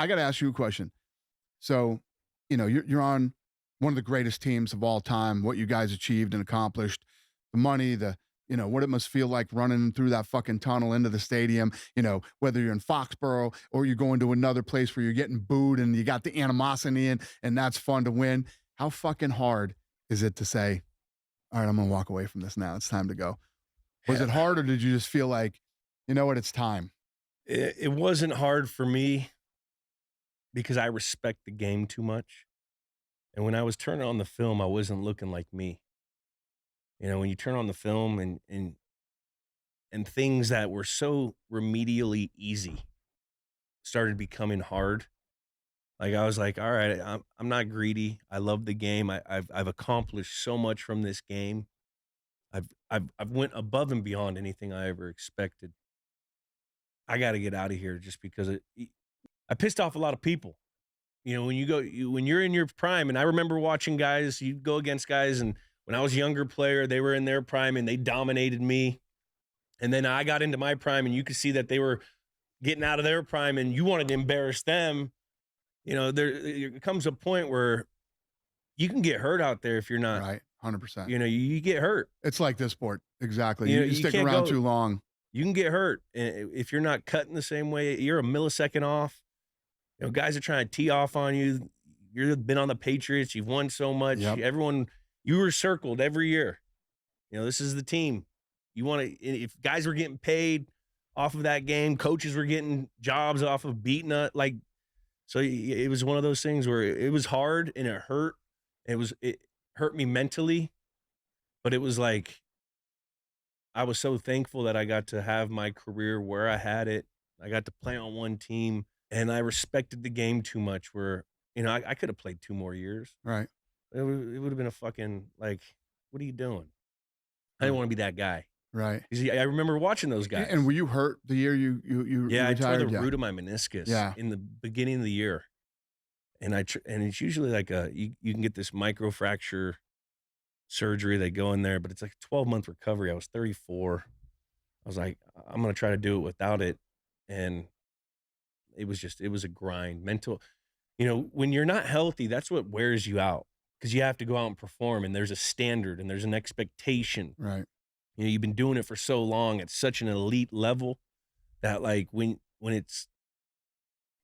I got to ask you a question. So, you're on one of the greatest teams of all time, what you guys achieved and accomplished, the money, what it must feel like running through that fucking tunnel into the stadium, whether you're in Foxborough or you're going to another place where you're getting booed and you got the animosity and that's fun to win. How fucking hard is it to say, all right, I'm going to walk away from this now. It's time to go. Was it hard, or did you just feel like, you know what, it's time? It wasn't hard for me because I respect the game too much. And when I was turning on the film, I wasn't looking like me. When you turn on the film and things that were so remedially easy started becoming hard. Like I was like, all right, I'm not greedy. I love the game. I've accomplished so much from this game. I've went above and beyond anything I ever expected. I got to get out of here just because I pissed off a lot of people. When you're in your prime, and I remember watching guys, you go against guys, and when I was a younger player, they were in their prime and they dominated me. And then I got into my prime and you could see that they were getting out of their prime and you wanted to embarrass them. There comes a point where you can get hurt out there if you're not. Right, 100%. You get hurt. It's like this sport. Exactly. You stick around too long. You can get hurt. And if you're not cutting the same way, you're a millisecond off. Guys are trying to tee off on you. You've been on the Patriots. You've won so much. Yep. You were circled every year. This is the team. If guys were getting paid off of that game, coaches were getting jobs off of beating us. So it was one of those things where it was hard and it hurt. It hurt me mentally, but it was like, I was so thankful that I got to have my career where I had it. I got to play on one team and I respected the game too much where, I could have played 2 more years. Right. It would have been a fucking, like, what are you doing? I didn't want to be that guy. Right. I remember watching those guys. And were you hurt the year you Yeah, retired? I tore the root of my meniscus in the beginning of the year. And it's usually like you can get this microfracture surgery. They go in there, but it's like a 12-month recovery. I was 34. I was like, I'm going to try to do it without it. And it was a grind. Mental, when you're not healthy, that's what wears you out. Because you have to go out and perform, and there's a standard, and there's an expectation. Right. You've been doing it for so long at such an elite level that, like, when it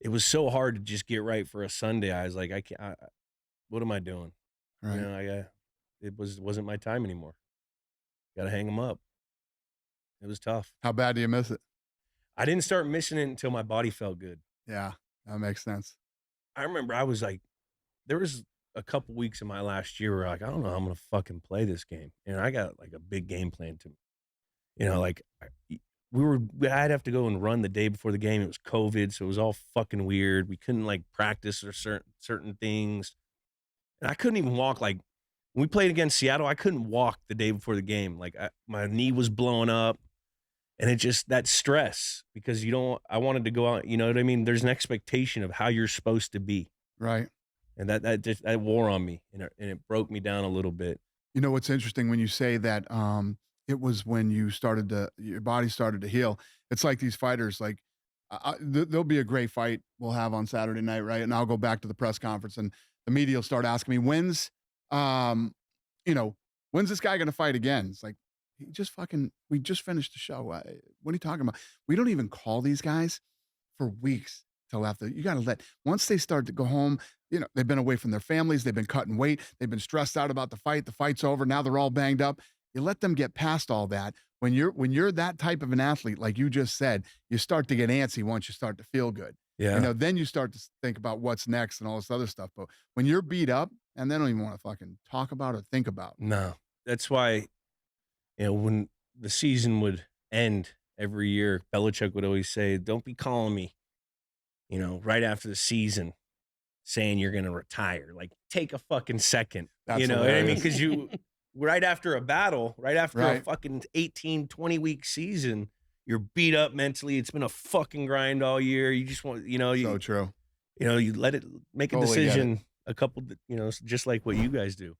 was so hard to just get right for a Sunday, I was like, what am I doing? Right. It wasn't my time anymore. Got to hang them up. It was tough. How bad do you miss it? I didn't start missing it until my body felt good. Yeah, that makes sense. I remember I was like, there was a couple weeks in my last year where like, I don't know how I'm going to fucking play this game. And I got like a big game plan to, I'd have to go and run the day before the game. It was COVID. So it was all fucking weird. We couldn't like practice or certain things. And I couldn't even walk. Like when we played against Seattle, I couldn't walk the day before the game. Like my knee was blowing up. And it just, that stress, because I wanted to go out, you know what I mean? There's an expectation of how you're supposed to be. Right. And that wore on me and it broke me down a little bit. What's interesting when you say that it was when your body started to heal. It's like these fighters, like there'll be a great fight we'll have on Saturday night, right? And I'll go back to the press conference and the media will start asking me, when's this guy going to fight again? It's like, we just finished the show. What are you talking about? We don't even call these guys for weeks till after. You got to once they start to go home, they've been away from their families. They've been cutting weight. They've been stressed out about the fight. The fight's over. Now they're all banged up. You let them get past all that. When you're that type of an athlete, like you just said, you start to get antsy once you start to feel good. Yeah. Then you start to think about what's next and all this other stuff. But when you're beat up, and they don't even want to fucking talk about or think about. No. That's why, when the season would end every year, Belichick would always say, don't be calling me, right after the season saying you're going to retire. Like, take a fucking second. That's you know hilarious. what I mean? Because you, right after a battle, right after a fucking 18, 20-week season, you're beat up mentally. It's been a fucking grind all year. You just want, so true. You let it make a decision, a couple, just like what you guys do.